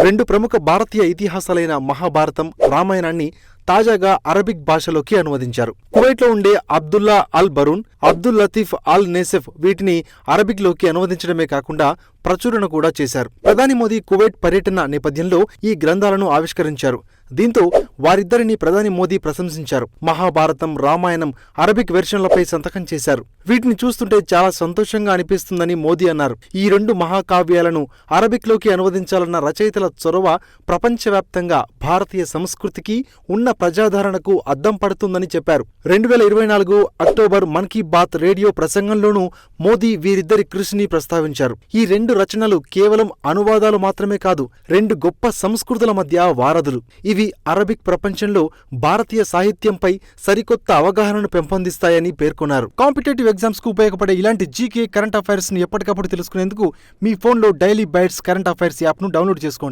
రెండు ప్రముఖ భారతీయ ఇతిహాసాలైన మహాభారతం, రామాయణాన్ని తాజాగా అరబిక్ భాషలోకి అనువదించారు. కువైట్లో ఉండే అబ్దుల్లా అల్ బరూన్, అబ్దుల్ లతీఫ్ అల్ నేసెఫ్ వీటిని అరబిక్ లోకి అనువదించడమే కాకుండా ప్రచురణ కూడా చేశారు. ప్రధాని మోదీ కువైట్ పర్యటన నేపథ్యంలో ఈ గ్రంథాలను ఆవిష్కరించారు. దీంతో వారిద్దరిని ప్రధాని మోదీ ప్రశంసించారు. మహాభారతం, రామాయణం అరబిక్ వెర్షన్లపై సంతకం చేశారు. వీటిని చూస్తుంటే చాలా సంతోషంగా అనిపిస్తుందని మోదీ అన్నారు. ఈ రెండు మహాకావ్యాలను అరబిక్ లోకి అనువదించాలన్న రచయితల చొరవ ప్రపంచవ్యాప్తంగా భారతీయ సంస్కృతికి ఉన్న ప్రజాదరణకు అద్దం పడుతుందని చెప్పారు. 2024 అక్టోబర్ మన్ కీ బాత్ రేడియో ప్రసంగంలోనూ మోదీ వీరిద్దరి కృషిని ప్రస్తావించారు. ఈ రెండు రచనలు కేవలం అనువాదాలు మాత్రమే కాదు, రెండు గొప్ప సంస్కృతుల మధ్య వారధులు. ఇవి అరబిక్ ప్రపంచంలో భారతీయ సాహిత్యంపై సరికొత్త అవగాహనను పెంపొందిస్తాయని పేర్కొన్నారు. కాంపిటేటివ్ ఎగ్జామ్స్ కు ఉపయోగపడే ఇలాంటి జీకే, కరెంట్ అఫైర్స్ ని ఎప్పటికప్పుడు తెలుసుకునేందుకు మీ ఫోన్లో డైలీ బైట్స్ కరెంట్ అఫైర్స్ యాప్ను డౌన్లోడ్ చేసుకోండి.